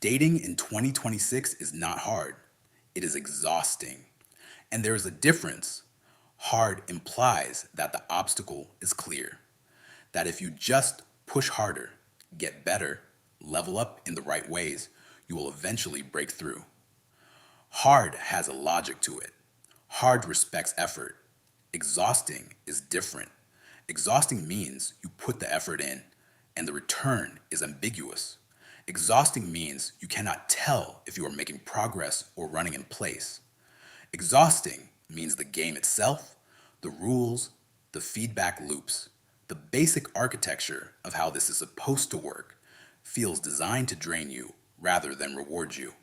Dating in 2026 is not hard. It is exhausting. And there is a difference. Hard implies that the obstacle is clear. That if you just push harder, get better, level up in the right ways, you will eventually break through. Hard has a logic to it. Hard respects effort. Exhausting is different. Exhausting means you put the effort in and the return is ambiguous. Exhausting means you cannot tell if you are making progress or running in place. Exhausting means the game itself, the rules, the feedback loops, the basic architecture of how this is supposed to work feels designed to drain you rather than reward you.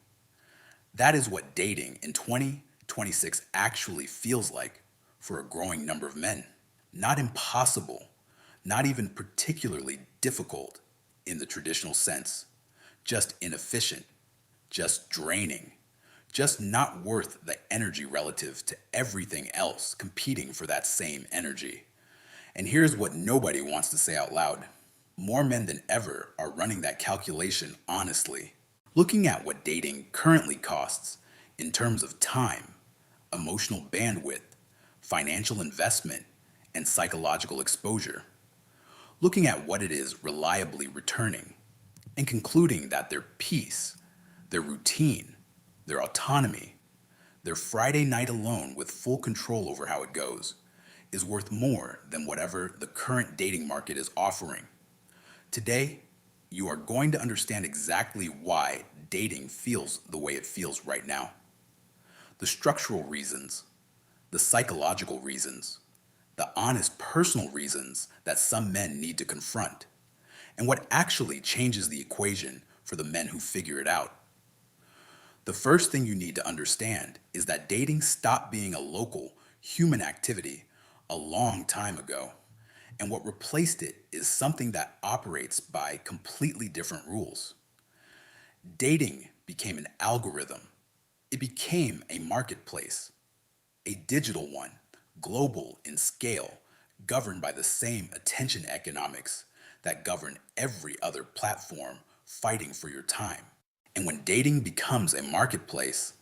That is what dating in 2026 actually feels like for a growing number of men. Not impossible, not even particularly difficult in the traditional sense, just inefficient, just draining, just not worth the energy relative to everything else competing for that same energy. And here's what nobody wants to say out loud. More men than ever are running that calculation honestly. Looking at what dating currently costs in terms of time, emotional bandwidth, financial investment, and psychological exposure. Looking at what it is reliably returning, and concluding that their peace, their routine, their autonomy, their Friday night alone with full control over how it goes, is worth more than whatever the current dating market is offering. Today, you are going to understand exactly why dating feels the way it feels right now. The structural reasons, the psychological reasons, the honest personal reasons that some men need to confront, and what actually changes the equation for the men who figure it out. The first thing you need to understand is that dating stopped being a local, human activity a long time ago, and what replaced it is something that operates by completely different rules. Dating became an algorithm. It became a marketplace, a digital one, global in scale, governed by the same attention economics that govern every other platform fighting for your time. And when dating becomes a marketplace,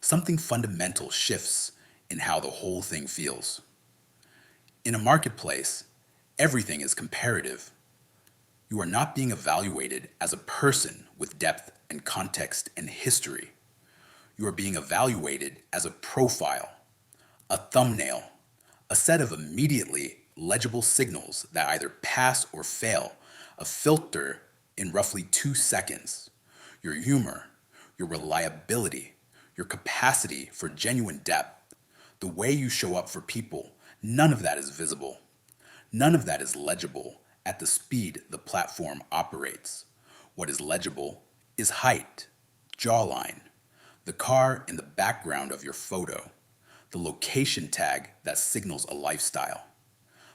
something fundamental shifts in how the whole thing feels. In a marketplace, everything is comparative. You are not being evaluated as a person with depth and context and history. You are being evaluated as a profile, a thumbnail, a set of immediately legible signals that either pass or fail, a filter in roughly 2 seconds. Your humor, your reliability, your capacity for genuine depth, the way you show up for people, none of that is visible. None of that is legible at the speed the platform operates. What is legible is height, jawline, the car in the background of your photo, the location tag that signals a lifestyle,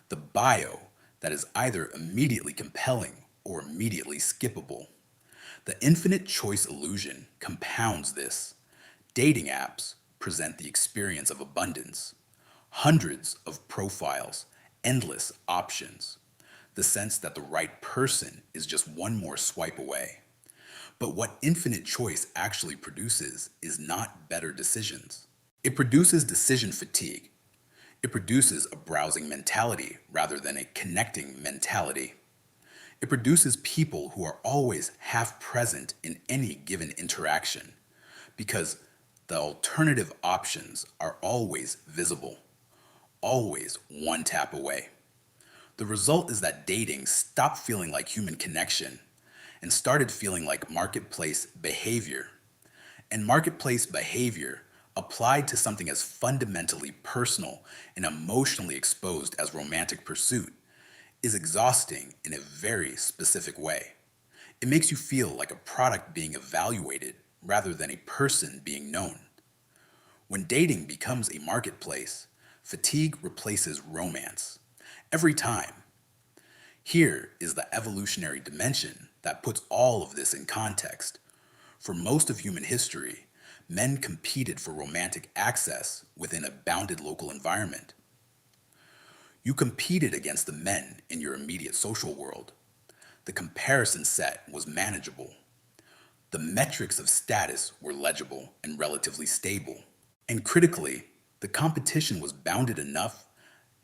the bio that is either immediately compelling or immediately skippable. The infinite choice illusion compounds this. Dating apps present the experience of abundance, hundreds of profiles, endless options, the sense that the right person is just one more swipe away. But what infinite choice actually produces is not better decisions. It produces decision fatigue. It produces a browsing mentality rather than a connecting mentality. It produces people who are always half present in any given interaction because the alternative options are always visible, always one tap away. The result is that dating stopped feeling like human connection and started feeling like marketplace behavior. And marketplace behavior applied to something as fundamentally personal and emotionally exposed as romantic pursuit is exhausting in a very specific way. It makes you feel like a product being evaluated rather than a person being known. When dating becomes a marketplace, fatigue replaces romance. Every time. Here is the evolutionary dimension that puts all of this in context. For most of human history, men competed for romantic access within a bounded local environment. You competed against the men in your immediate social world. The comparison set was manageable. The metrics of status were legible and relatively stable. And critically, the competition was bounded enough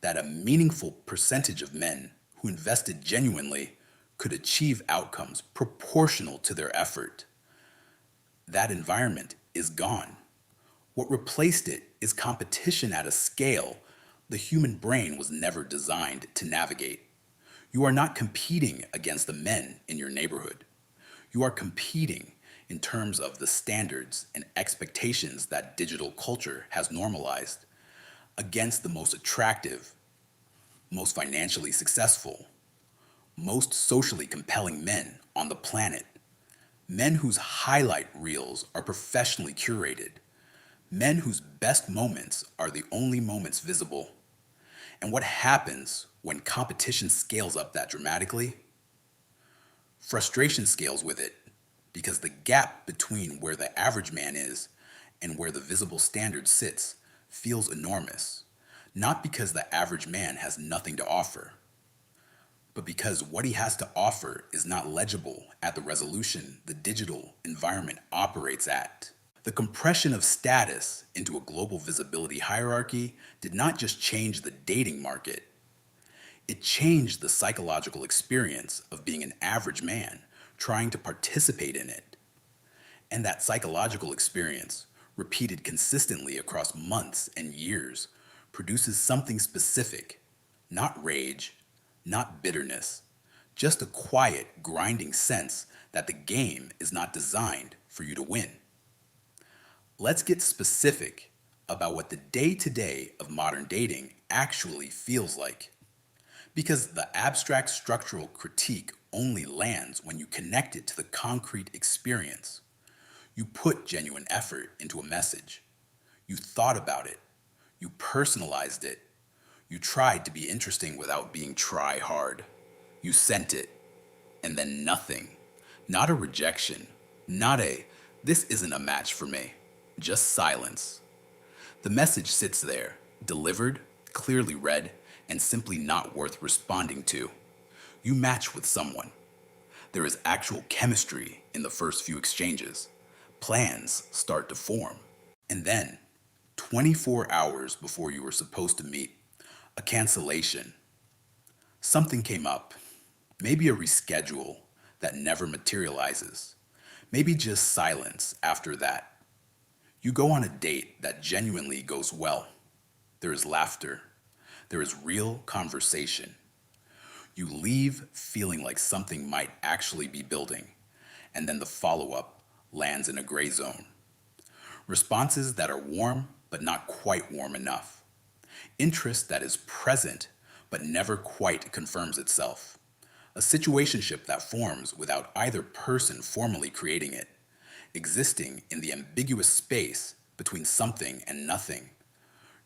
that a meaningful percentage of men who invested genuinely could achieve outcomes proportional to their effort. That environment is gone. What replaced it is competition at a scale the human brain was never designed to navigate. You are not competing against the men in your neighborhood. You are competing in terms of the standards and expectations that digital culture has normalized against the most attractive, most financially successful, most socially compelling men on the planet. Men whose highlight reels are professionally curated. Men whose best moments are the only moments visible. And what happens when competition scales up that dramatically? Frustration scales with it, because the gap between where the average man is and where the visible standard sits feels enormous. Not because the average man has nothing to offer, but because what he has to offer is not legible at the resolution the digital environment operates at. The compression of status into a global visibility hierarchy did not just change the dating market, it changed the psychological experience of being an average man trying to participate in it. And that psychological experience, repeated consistently across months and years, produces something specific, not rage, not bitterness, just a quiet, grinding sense that the game is not designed for you to win. Let's get specific about what the day-to-day of modern dating actually feels like. Because the abstract structural critique only lands when you connect it to the concrete experience. You put genuine effort into a message. You thought about it. You personalized it. You tried to be interesting without being try hard. You sent it. And then nothing. Not a rejection. Not a, this isn't a match for me. Just silence. The message sits there, delivered, clearly read, and simply not worth responding to. You match with someone. There is actual chemistry in the first few exchanges. Plans start to form. And then, 24 hours before you were supposed to meet, a cancellation. Something came up. Maybe a reschedule that never materializes. Maybe just silence after that. You go on a date that genuinely goes well. There is laughter. There is real conversation. You leave feeling like something might actually be building, and then the follow-up lands in a gray zone. Responses that are warm, but not quite warm enough. Interest that is present, but never quite confirms itself. A situationship that forms without either person formally creating it, existing in the ambiguous space between something and nothing,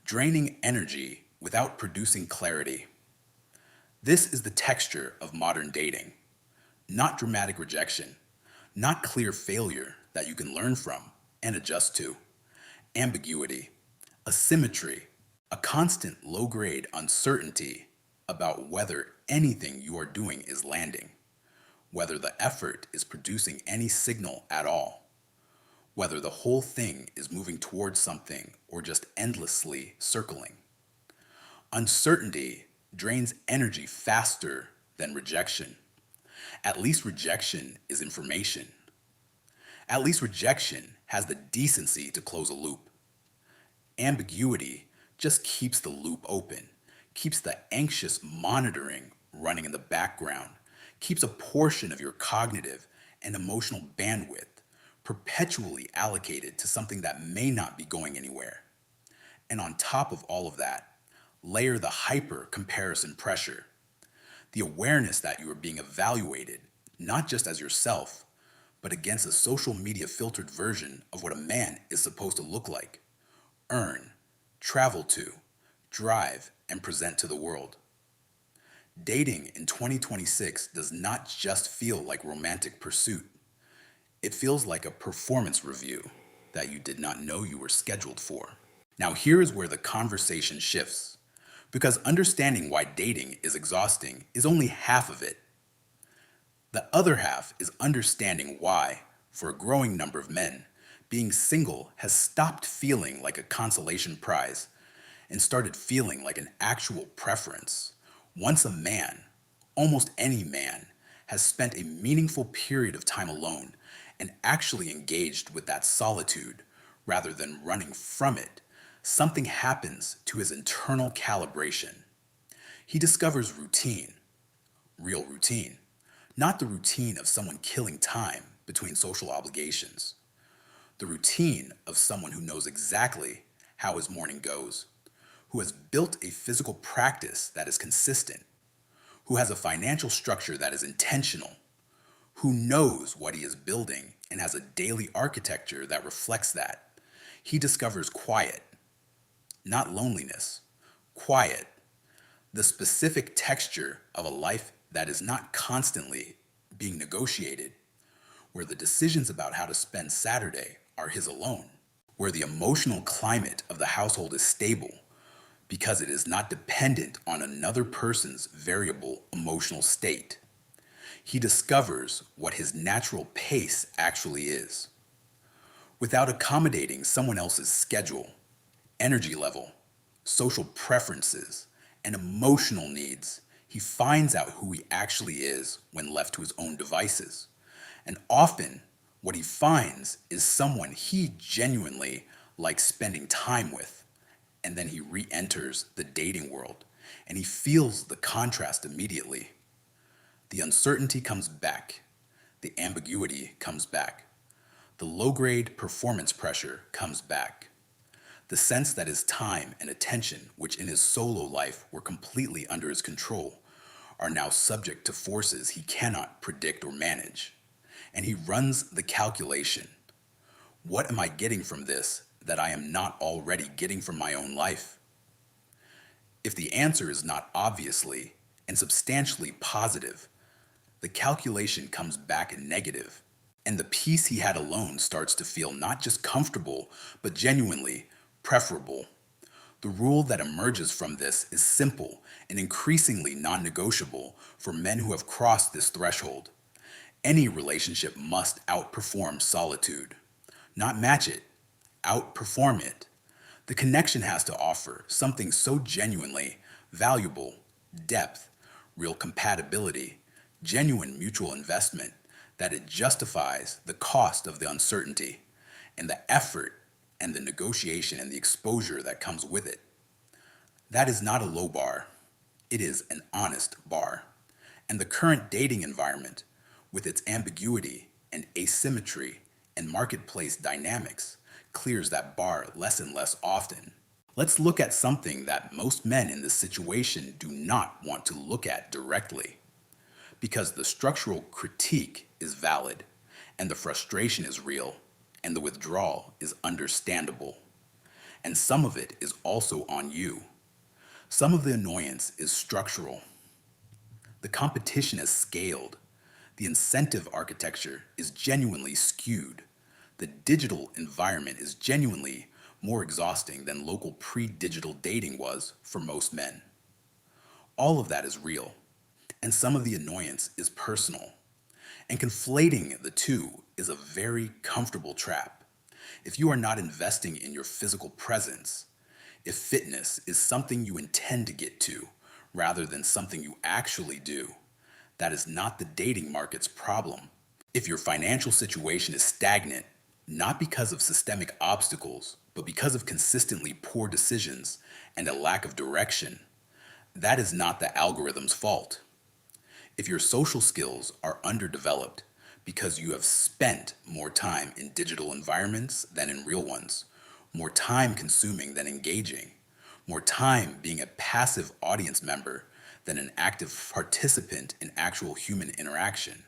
draining energy without producing clarity. This is the texture of modern dating. Not dramatic rejection, not clear failure that you can learn from and adjust to. Ambiguity, asymmetry, a constant low-grade uncertainty about whether anything you are doing is landing, whether the effort is producing any signal at all, whether the whole thing is moving towards something or just endlessly circling. Uncertainty drains energy faster than rejection. At least rejection is information. At least rejection has the decency to close a loop. Ambiguity just keeps the loop open, keeps the anxious monitoring running in the background, keeps a portion of your cognitive and emotional bandwidth perpetually allocated to something that may not be going anywhere. And on top of all of that, layer the hyper comparison pressure, the awareness that you are being evaluated, not just as yourself, but against a social media filtered version of what a man is supposed to look like, earn, travel to, drive, and present to the world. Dating in 2026 does not just feel like romantic pursuit. It feels like a performance review that you did not know you were scheduled for. Now here is where the conversation shifts, because understanding why dating is exhausting is only half of it. The other half is understanding why, For a growing number of men, being single has stopped feeling like a consolation prize and started feeling like an actual preference. Once a man, almost any man, has spent a meaningful period of time alone and actually engaged with that solitude rather than running from it, something happens to his internal calibration. He discovers routine, real routine, not the routine of someone killing time between social obligations, the routine of someone who knows exactly how his morning goes, who has built a physical practice that is consistent, who has a financial structure that is intentional, who knows what he is building and has a daily architecture that reflects that. He discovers quiet, not loneliness, quiet, the specific texture of a life that is not constantly being negotiated, where the decisions about how to spend Saturday are his alone, where the emotional climate of the household is stable because it is not dependent on another person's variable emotional state. He discovers what his natural pace actually is. Without accommodating someone else's schedule, energy level, social preferences, and emotional needs, he finds out who he actually is when left to his own devices. And often, what he finds is someone he genuinely likes spending time with. And then he re enters the dating world and he feels the contrast immediately. The uncertainty comes back, the ambiguity comes back, the low grade performance pressure comes back. The sense that his time and attention, which in his solo life were completely under his control, are now subject to forces he cannot predict or manage. And he runs the calculation. What am I getting from this that I am not already getting from my own life? If the answer is not obviously and substantially positive, the calculation comes back negative, and the peace he had alone starts to feel not just comfortable, but genuinely preferable. The rule that emerges from this is simple and increasingly non negotiable for men who have crossed this threshold. Any relationship must outperform solitude, not match it, outperform it. The connection has to offer something so genuinely valuable, depth, real compatibility, genuine mutual investment, that it justifies the cost of the uncertainty and the effort and the negotiation and the exposure that comes with it. That is not a low bar. It is an honest bar. And the current dating environment, with its ambiguity and asymmetry and marketplace dynamics, clears that bar less and less often. Let's look at something that most men in this situation do not want to look at directly, because the structural critique is valid, and the frustration is real, and the withdrawal is understandable. And some of it is also on you. Some of the annoyance is structural. The competition is scaled. The incentive architecture is genuinely skewed. The digital environment is genuinely more exhausting than local pre-digital dating was for most men. All of that is real, and some of the annoyance is personal. And conflating the two is a very comfortable trap. If you are not investing in your physical presence, if fitness is something you intend to get to rather than something you actually do, that is not the dating market's problem. If your financial situation is stagnant, not because of systemic obstacles, but because of consistently poor decisions and a lack of direction, that is not the algorithm's fault. If your social skills are underdeveloped because you have spent more time in digital environments than in real ones, more time consuming than engaging, more time being a passive audience member than an active participant in actual human interaction,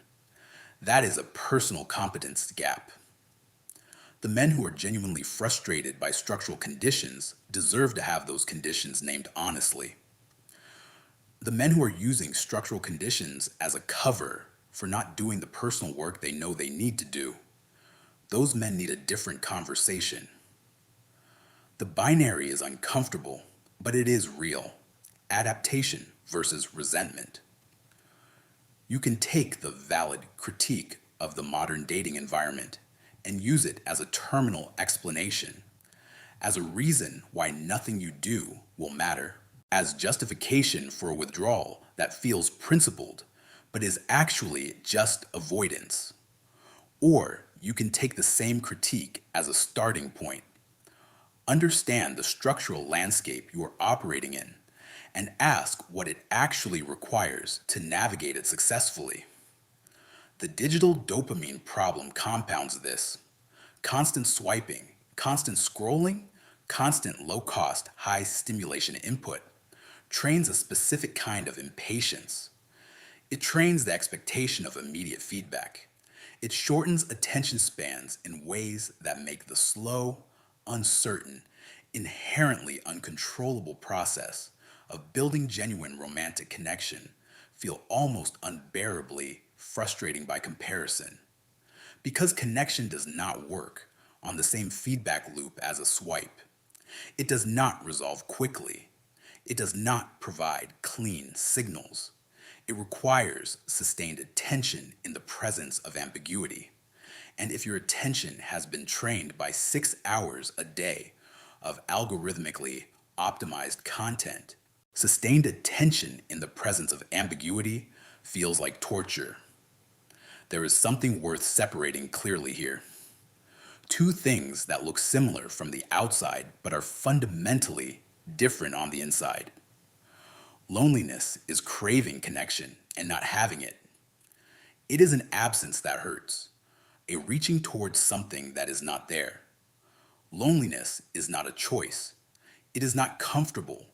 that is a personal competence gap. The men who are genuinely frustrated by structural conditions deserve to have those conditions named honestly. The men who are using structural conditions as a cover for not doing the personal work they know they need to do, those men need a different conversation. The binary is uncomfortable, but it is real. Adaptation versus resentment. You can take the valid critique of the modern dating environment and use it as a terminal explanation, as a reason why nothing you do will matter, as justification for a withdrawal that feels principled but is actually just avoidance. Or you can take the same critique as a starting point. Understand the structural landscape you are operating in and ask what it actually requires to navigate it successfully. The digital dopamine problem compounds this. Constant swiping, constant scrolling, constant low cost, high stimulation input trains a specific kind of impatience. It trains the expectation of immediate feedback. It shortens attention spans in ways that make the slow, uncertain, inherently uncontrollable process of building genuine romantic connection feel almost unbearably frustrating by comparison. Because connection does not work on the same feedback loop as a swipe, it does not resolve quickly. It does not provide clean signals. It requires sustained attention in the presence of ambiguity. And if your attention has been trained by 6 hours a day of algorithmically optimized content, sustained attention in the presence of ambiguity feels like torture. There is something worth separating clearly here. Two things that look similar from the outside but are fundamentally different on the inside. Loneliness is craving connection and not having it. It is an absence that hurts, a reaching towards something that is not there. Loneliness is not a choice. It is not comfortable.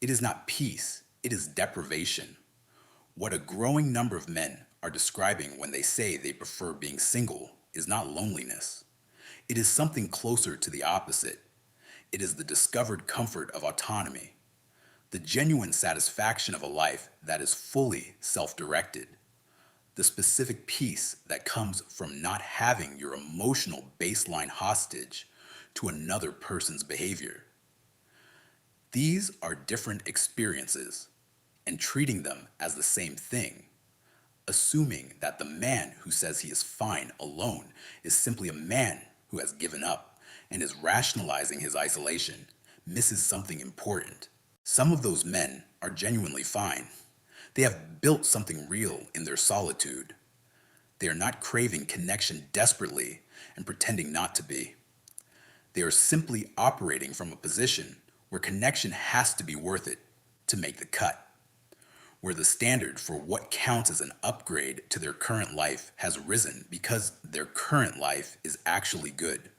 It is not peace. It is deprivation. What a growing number of men are describing when they say they prefer being single is not loneliness. It is something closer to the opposite. It is the discovered comfort of autonomy, the genuine satisfaction of a life that is fully self-directed, the specific peace that comes from not having your emotional baseline hostage to another person's behavior. These are different experiences, and treating them as the same thing, assuming that the man who says he is fine alone is simply a man who has given up and is rationalizing his isolation, misses something important. Some of those men are genuinely fine. They have built something real in their solitude. They are not craving connection desperately and pretending not to be. They are simply operating from a position where connection has to be worth it to make the cut, where the standard for what counts as an upgrade to their current life has risen because their current life is actually good.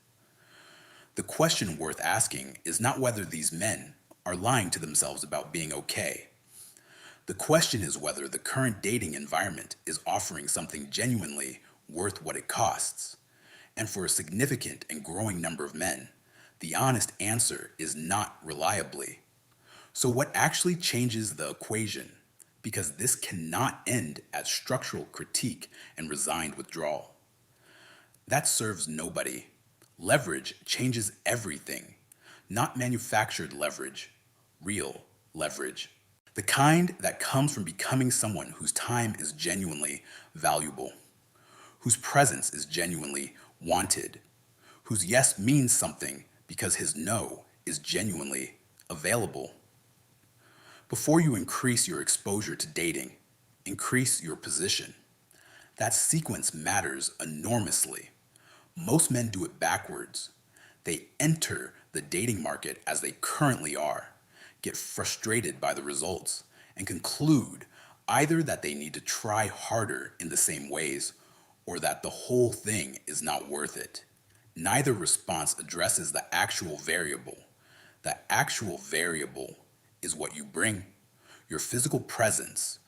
The question worth asking is not whether these men are lying to themselves about being okay. The question is whether the current dating environment is offering something genuinely worth what it costs. And for a significant and growing number of men, the honest answer is not reliably. So what actually changes the equation? Because this cannot end at structural critique and resigned withdrawal. That serves nobody. Leverage changes everything. Not manufactured leverage, real leverage. The kind that comes from becoming someone whose time is genuinely valuable, whose presence is genuinely wanted, whose yes means something because his no is genuinely available. Before you increase your exposure to dating, increase your position. That sequence matters enormously. Most men do it backwards. They enter the dating market as they currently are, get frustrated by the results, and conclude either that they need to try harder in the same ways or that the whole thing is not worth it. Neither response addresses the actual variable. The actual variable is what you bring, your physical presence,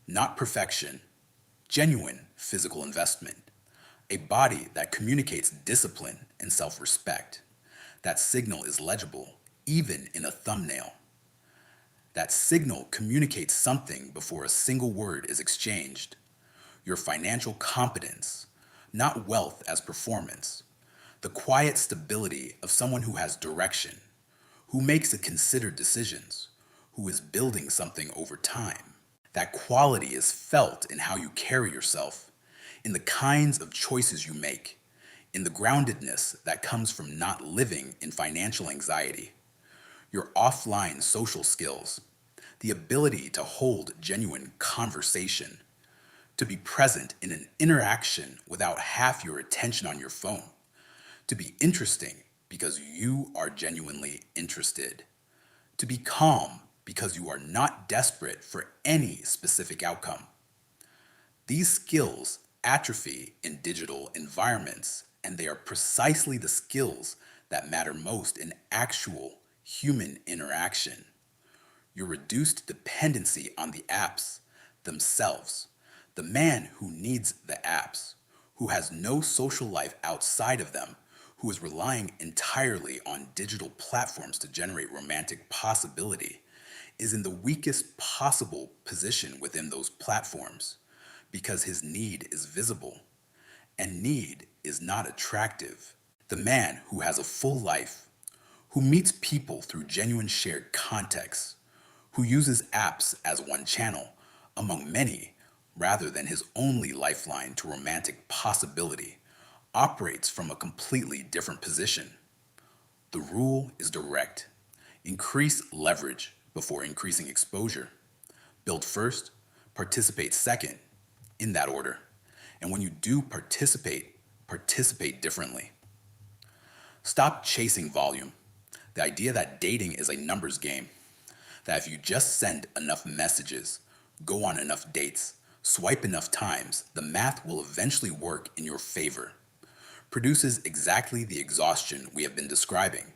not perfection, genuine physical investment, a body that communicates discipline and self-respect. That signal is legible, even in a thumbnail. That signal communicates something before a single word is exchanged. Your financial competence, not wealth as performance. The quiet stability of someone who has direction, who makes considered decisions, who is building something over time. That quality is felt in how you carry yourself, in the kinds of choices you make, in the groundedness that comes from not living in financial anxiety, your offline social skills, the ability to hold genuine conversation, to be present in an interaction without half your attention on your phone, to be interesting because you are genuinely interested, to be calm because you are not desperate for any specific outcome. These skills atrophy in digital environments, and they are precisely the skills that matter most in actual human interaction. Your reduced dependency on the apps themselves. The man who needs the apps, who has no social life outside of them, who is relying entirely on digital platforms to generate romantic possibility, is in the weakest possible position within those platforms because his need is visible, and need is not attractive. The man who has a full life, who meets people through genuine shared context, who uses apps as one channel among many rather than his only lifeline to romantic possibility, operates from a completely different position. The rule is direct. Increase leverage before increasing exposure. Build first, participate second, in that order. And when you do participate, participate differently. Stop chasing volume. The idea that dating is a numbers game, that if you just send enough messages, go on enough dates, swipe enough times, the math will eventually work in your favor, produces exactly the exhaustion we have been describing.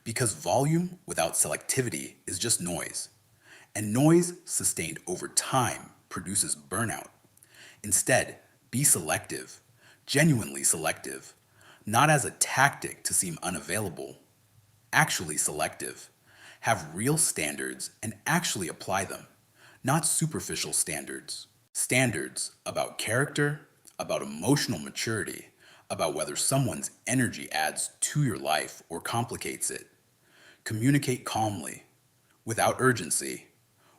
Because volume without selectivity is just noise, and noise sustained over time produces burnout. Instead, be selective, genuinely selective, not as a tactic to seem unavailable, actually selective. Have real standards and actually apply them, not superficial standards. Standards about character, about emotional maturity, about whether someone's energy adds to your life or complicates it. Communicate calmly, without urgency,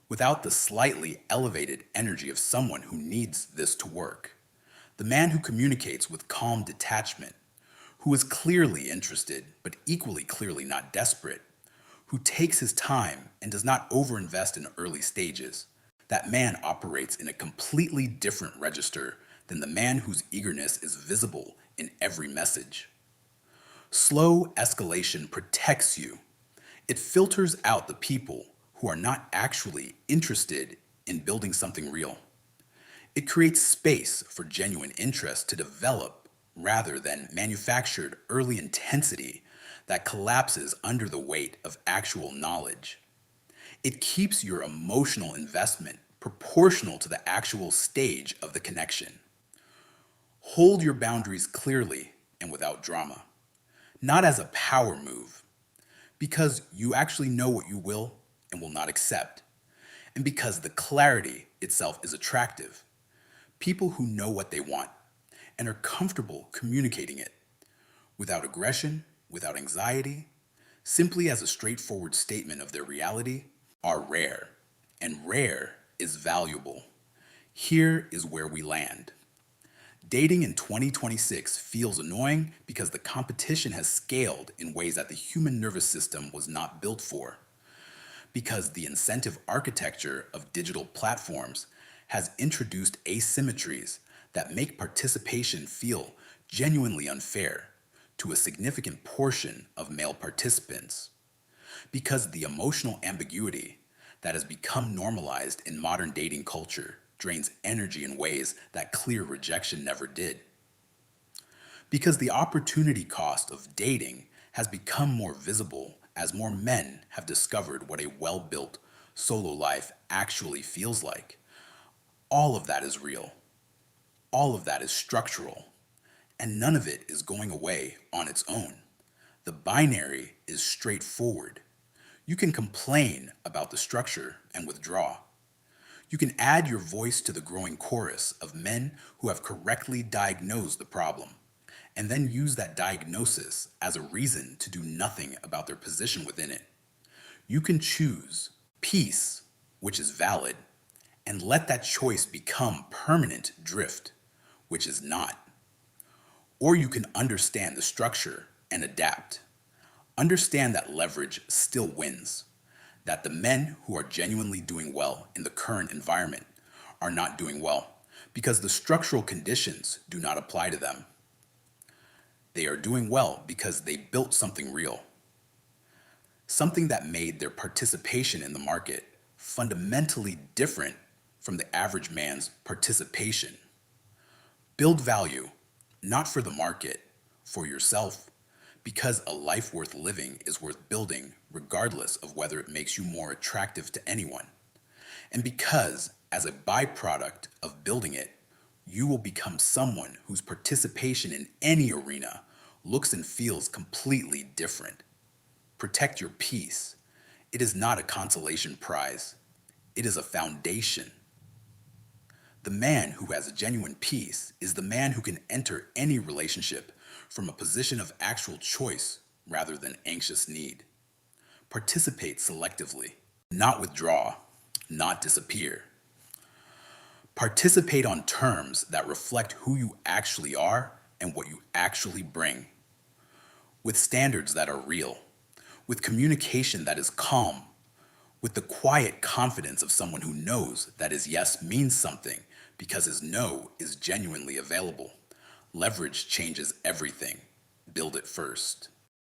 without the slightly elevated energy of someone who needs this to work. The man who communicates with calm detachment, who is clearly interested but equally clearly not desperate, who takes his time and does not overinvest in early stages, that man operates in a completely different register than the man whose eagerness is visible in every message. Slow escalation protects you. It filters out the people who are not actually interested in building something real. It creates space for genuine interest to develop rather than manufactured early intensity that collapses under the weight of actual knowledge. It keeps your emotional investment proportional to the actual stage of the connection. Hold your boundaries clearly and without drama, not as a power move, because you actually know what you will and will not accept, and because the clarity itself is attractive. People who know what they want and are comfortable communicating it without aggression, without anxiety, simply as a straightforward statement of their reality, are rare, and rare is valuable. Here is where we land. Dating in 2026 feels annoying because the competition has scaled in ways that the human nervous system was not built for. Because the incentive architecture of digital platforms has introduced asymmetries that make participation feel genuinely unfair to a significant portion of male participants. Because the emotional ambiguity that has become normalized in modern dating culture drains energy in ways that clear rejection never did. Because the opportunity cost of dating has become more visible as more men have discovered what a well-built solo life actually feels like. All of that is real. All of that is structural. And none of it is going away on its own. The binary is straightforward. You can complain about the structure and withdraw. You can add your voice to the growing chorus of men who have correctly diagnosed the problem, and then use that diagnosis as a reason to do nothing about their position within it. You can choose peace, which is valid, and let that choice become permanent drift, which is not. Or you can understand the structure and adapt. Understand that leverage still wins, that the men who are genuinely doing well in the current environment are not doing well because the structural conditions do not apply to them. They are doing well because they built something real, something that made their participation in the market fundamentally different from the average man's participation. Build value, not for the market, for yourself, because a life worth living is worth building regardless of whether it makes you more attractive to anyone. And because, as a byproduct of building it, you will become someone whose participation in any arena looks and feels completely different. Protect your peace. It is not a consolation prize. It is a foundation. The man who has a genuine peace is the man who can enter any relationship from a position of actual choice rather than anxious need. Participate selectively, not withdraw, not disappear. Participate on terms that reflect who you actually are and what you actually bring, with standards that are real, with communication that is calm, with the quiet confidence of someone who knows that his yes means something because his no is genuinely available. Leverage changes everything. Build it first.